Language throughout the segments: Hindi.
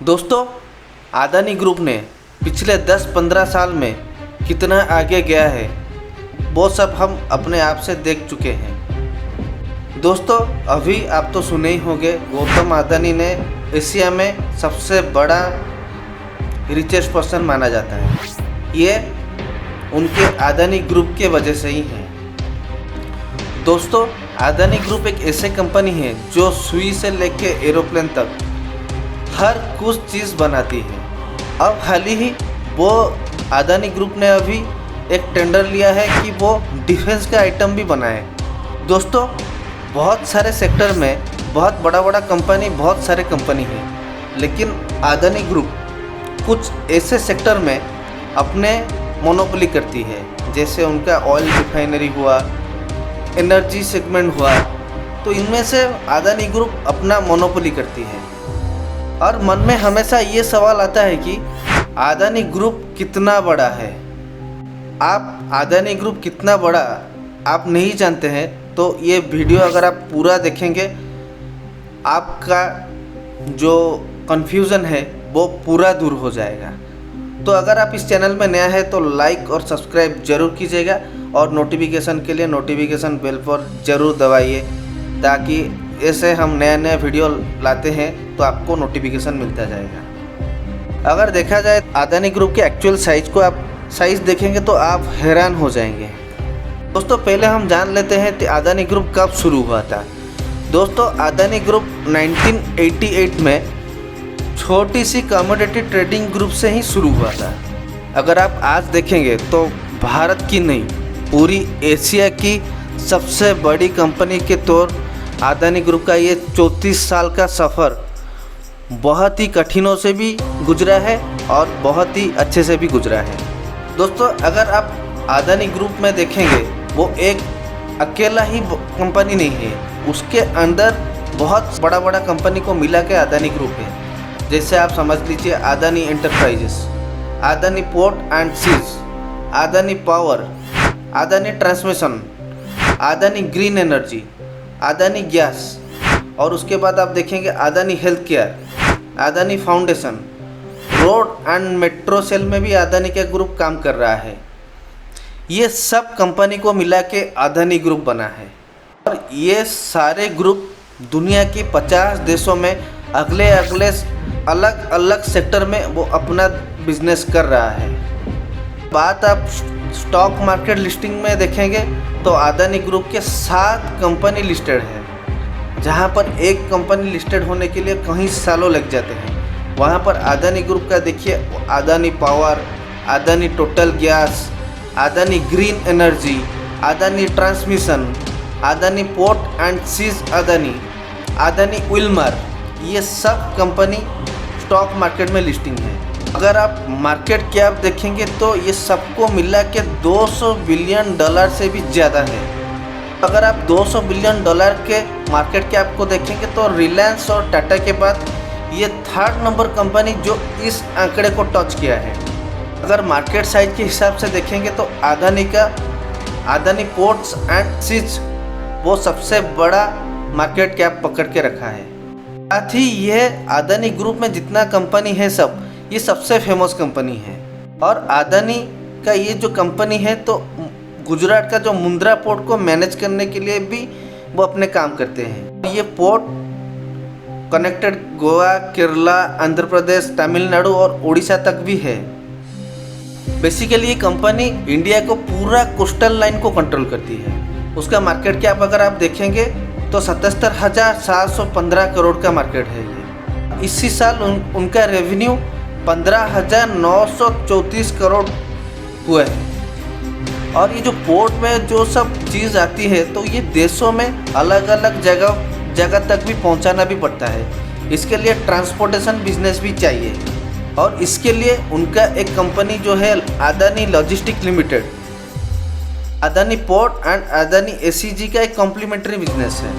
दोस्तों, अदानी ग्रुप ने पिछले 10-15 साल में कितना आगे गया है वो सब हम अपने आप से देख चुके हैं। दोस्तों, अभी आप तो सुने ही होंगे, गौतम अदानी ने एशिया में सबसे बड़ा रिचेस्ट पर्सन माना जाता है। ये उनके अदानी ग्रुप के वजह से ही है। दोस्तों, अदानी ग्रुप एक ऐसे कंपनी है जो सुई से लेके एरोप्लेन तक हर कुछ चीज़ बनाती है। अब हाल ही वो अदानी ग्रुप ने अभी एक टेंडर लिया है कि वो डिफेंस का आइटम भी बनाए। दोस्तों, बहुत सारे सेक्टर में बहुत बड़ा कंपनी, बहुत सारे कंपनी है, लेकिन अदानी ग्रुप कुछ ऐसे सेक्टर में अपने मोनोपोली करती है, जैसे उनका ऑयल रिफाइनरी हुआ, एनर्जी सेगमेंट हुआ। तो इनमें से अदानी ग्रुप अपना मोनोपोली करती है। और मन में हमेशा ये सवाल आता है कि अदानी ग्रुप कितना बड़ा है। आप अदानी ग्रुप कितना बड़ा आप नहीं जानते हैं तो ये वीडियो अगर आप पूरा देखेंगे, आपका जो कन्फ्यूज़न है वो पूरा दूर हो जाएगा। तो अगर आप इस चैनल में नया है तो लाइक और सब्सक्राइब ज़रूर कीजिएगा और नोटिफिकेशन के लिए नोटिफिकेशन बेल पर ज़रूर दबाइए, ताकि ऐसे हम नया वीडियो लाते हैं तो आपको नोटिफिकेशन मिलता जाएगा। अगर देखा जाए अदानी ग्रुप के एक्चुअल साइज़ को, आप साइज़ देखेंगे तो आप हैरान हो जाएंगे। दोस्तों, पहले हम जान लेते हैं कि अदानी ग्रुप कब शुरू हुआ था। दोस्तों, अदानी ग्रुप 1988 में छोटी सी कमोडिटी ट्रेडिंग ग्रुप से ही शुरू हुआ था। अगर आप आज देखेंगे तो भारत की नहीं, पूरी एशिया की सबसे बड़ी कंपनी के तौर अदानी ग्रुप का ये 34 साल का सफ़र बहुत ही कठिनों से भी गुजरा है और बहुत ही अच्छे से भी गुजरा है। दोस्तों, अगर आप अदानी ग्रुप में देखेंगे, वो एक अकेला ही कंपनी नहीं है, उसके अंदर बहुत बड़ा कंपनी को मिला के अदानी ग्रुप है। जैसे आप समझ लीजिए Adani Enterprises, Adani Port and SEZ, Adani Power, Adani Transmission, Adani Green Energy, Adani Gas, और उसके बाद आप देखेंगे Adani Health Care, Adani Foundation, road and metro cell में भी अदानी का ग्रुप काम कर रहा है। ये सब कंपनी को मिला के अदानी ग्रुप बना है और ये सारे ग्रुप दुनिया के 50 देशों में अगले अलग अलग सेक्टर में वो अपना बिजनेस कर रहा है। बात आप स्टॉक मार्केट लिस्टिंग में देखेंगे तो अदानी ग्रुप के 7 कंपनी लिस्टेड है, जहां पर एक कंपनी लिस्टेड होने के लिए कई सालों लग जाते हैं। वहां पर अदानी ग्रुप का देखिए, Adani Power, Adani Total Gas, Adani Green Energy, Adani Transmission, Adani Port and SEZ, Adani Wilmar, ये सब कंपनी स्टॉक मार्केट में लिस्टिंग है। अगर आप मार्केट कैप देखेंगे तो ये सबको मिला के $200 बिलियन से भी ज़्यादा है। अगर आप $200 बिलियन के मार्केट कैप को देखेंगे तो रिलायंस और टाटा के बाद ये 3rd नंबर कंपनी जो इस आंकड़े को टच किया है। अगर मार्केट साइज के हिसाब से देखेंगे तो अदानी पोर्ट्स एंड सीज वो सबसे बड़ा मार्केट कैप पकड़ के रखा है। साथ ही यह अदानी ग्रुप में जितना कंपनी है सब, ये सबसे फेमस कंपनी है। और अदानी का ये जो कंपनी है तो गुजरात का जो मुंद्रा पोर्ट को मैनेज करने के लिए भी वो अपने काम करते हैं। ये पोर्ट कनेक्टेड गोवा, केरला, आंध्र प्रदेश, तमिलनाडु और उड़ीसा तक भी है। बेसिकली ये कंपनी इंडिया को पूरा कोस्टल लाइन को कंट्रोल करती है। उसका मार्केट कैप अगर आप देखेंगे तो 77,715 करोड़ का मार्केट है ये। इसी साल उनका रेवेन्यू 15,934 करोड़ हुए हैं। और ये जो पोर्ट में जो सब चीज़ आती है तो ये देशों में अलग अलग जगह तक भी पहुंचाना भी पड़ता है। इसके लिए ट्रांसपोर्टेशन बिजनेस भी चाहिए और इसके लिए उनका एक कंपनी जो है Adani logistic limited, Adani Port and Adani ACG का एक कॉम्प्लीमेंट्री बिजनेस है।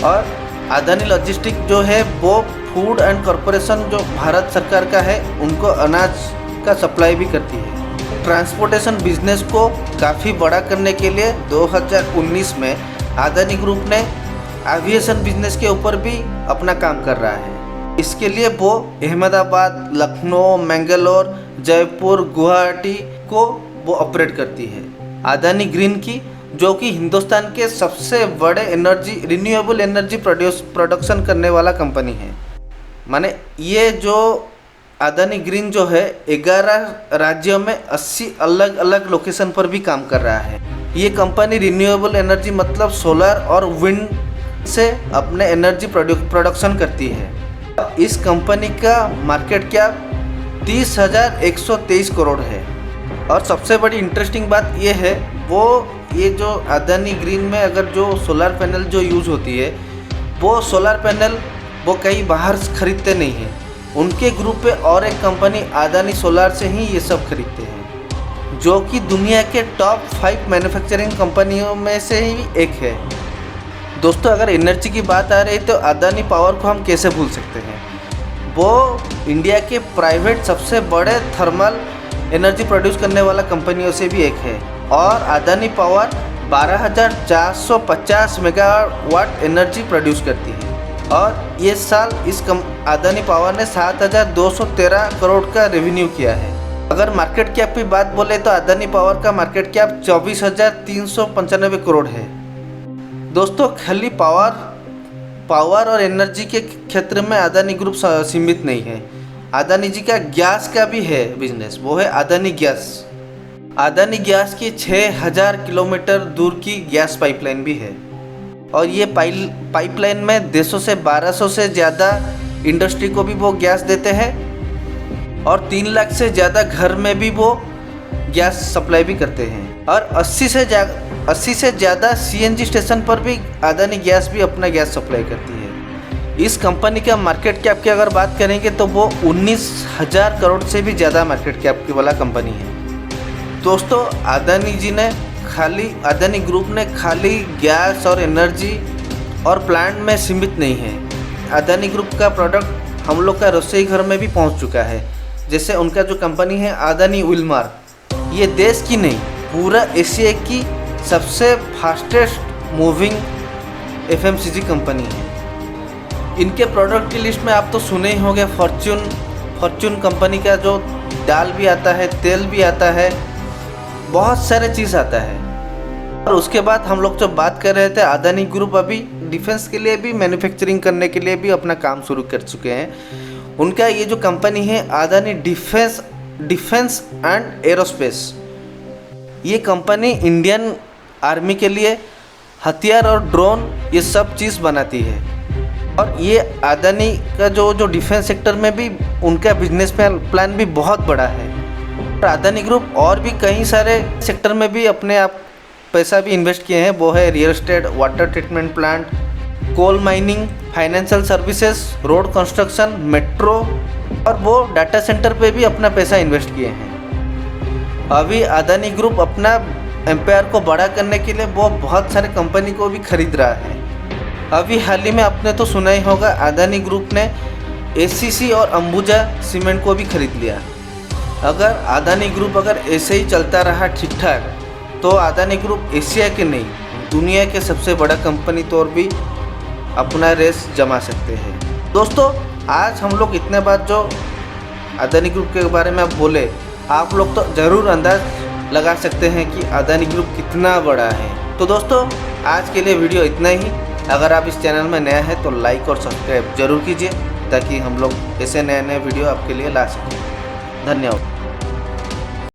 और अदानी लॉजिस्टिक जो है वो फूड एंड कॉरपोरेशन जो भारत सरकार का है उनको अनाज का सप्लाई भी करती है। ट्रांसपोर्टेशन बिजनेस को काफ़ी बड़ा करने के लिए 2019 में अदानी ग्रुप ने एविएशन बिजनेस के ऊपर भी अपना काम कर रहा है। इसके लिए वो अहमदाबाद, लखनऊ, मंगलोर, जयपुर, गुवाहाटी को वो ऑपरेट करती है। अदानी ग्रीन की, जो कि हिंदुस्तान के सबसे बड़े रिन्यूएबल एनर्जी प्रोडक्शन करने वाला कंपनी है। माने ये जो अदानी ग्रीन जो है 11 राज्यों में 80 अलग अलग लोकेशन पर भी काम कर रहा है। ये कंपनी रिन्यूएबल एनर्जी मतलब सोलर और विंड से अपने एनर्जी प्रोडक्शन करती है। इस कंपनी का मार्केट कैप 30,123 करोड़ है। और सबसे बड़ी इंटरेस्टिंग बात ये है, ये जो अदानी ग्रीन में अगर जो सोलर पैनल जो यूज़ होती है, वो सोलर पैनल वो कहीं बाहर खरीदते नहीं हैं। उनके ग्रुप पे और एक कंपनी अदानी सोलर से ही ये सब खरीदते हैं, जो कि दुनिया के टॉप 5 मैन्युफैक्चरिंग कंपनियों में से ही एक है। दोस्तों, अगर एनर्जी की बात आ रही तो अदानी पावर को हम कैसे भूल सकते हैं। वो इंडिया के प्राइवेट सबसे बड़े थर्मल एनर्जी प्रोड्यूस करने वाला कंपनियों से भी एक है। और Adani power 12,450 megawatt energy produce करती है। और ये साल अदानी पावर ने 7,213 करोड़ का रेवेन्यू किया है। अगर मार्केट कैप की बात बोले तो अदानी पावर का मार्केट कैप 24,395 करोड़ है। दोस्तों, खाली पावर और एनर्जी के क्षेत्र में अदानी ग्रुप सीमित नहीं है। अदानी जी का गैस का भी है बिजनेस, वो है अदानी गैस। अदानी गैस की 6,000 किलोमीटर दूर की गैस पाइपलाइन भी है। और ये पाइपलाइन में देशों से 1200 से ज़्यादा इंडस्ट्री को भी वो गैस देते हैं। और 3 लाख से ज़्यादा घर में भी वो गैस सप्लाई भी करते हैं। और 80 से ज़्यादा CNG स्टेशन पर भी अदानी गैस भी अपना गैस सप्लाई करती है। इस कंपनी का मार्केट कैप की अगर बात करेंगे तो वो 19,000 करोड़ से भी ज़्यादा मार्केट कैप की वाला कंपनी है। दोस्तों, अदानी ग्रुप ने खाली गैस और एनर्जी और प्लांट में सीमित नहीं है। अदानी ग्रुप का प्रोडक्ट हम लोग का रसोई घर में भी पहुंच चुका है। जैसे उनका जो कंपनी है अदानी विलमार, ये देश की नहीं पूरा एशिया की सबसे फास्टेस्ट मूविंग FMCG कंपनी है। इनके प्रोडक्ट की लिस्ट में आप तो सुने ही होंगे, फॉर्च्यून कंपनी का जो दाल भी आता है, तेल भी आता है, बहुत सारे चीज़ आता है। और उसके बाद हम लोग जो बात कर रहे थे, अदानी ग्रुप अभी डिफेंस के लिए भी मैन्युफैक्चरिंग करने के लिए भी अपना काम शुरू कर चुके हैं। उनका ये जो कंपनी है अदानी डिफेंस एंड एरोस्पेस, ये कंपनी इंडियन आर्मी के लिए हथियार और ड्रोन ये सब चीज़ बनाती है। और ये अदानी का जो डिफेंस सेक्टर में भी उनका बिजनेस प्लान भी बहुत बड़ा है। अदानी ग्रुप और भी कई सारे सेक्टर में भी अपने आप पैसा भी इन्वेस्ट किए हैं। वो है real estate, water treatment plant, coal mining, financial services, road construction, metro, और वो डाटा सेंटर पे भी अपना पैसा इन्वेस्ट किए हैं। अभी अदानी ग्रुप अपना एम्पायर को बड़ा करने के लिए वो बहुत सारे कंपनी को भी खरीद रहा है। अभी हाल ही में आपने तो सुना ही होगा, अदानी ग्रुप ने ACC और अंबुजा सीमेंट को भी खरीद लिया। अगर अदानी ग्रुप ऐसे ही चलता रहा ठीक ठाक तो अदानी ग्रुप एशिया के नहीं दुनिया के सबसे बड़ा कंपनी तौर भी अपना रेस जमा सकते हैं। दोस्तों, आज हम लोग इतने बात जो अदानी ग्रुप के बारे में आप बोले, आप लोग तो ज़रूर अंदाज लगा सकते हैं कि अदानी ग्रुप कितना बड़ा है। तो दोस्तों, आज के लिए वीडियो इतना ही। अगर आप इस चैनल में नया है तो लाइक और सब्सक्राइब जरूर कीजिए, ताकि हम लोग ऐसे नए वीडियो आपके लिए ला सकें। धन्यवाद।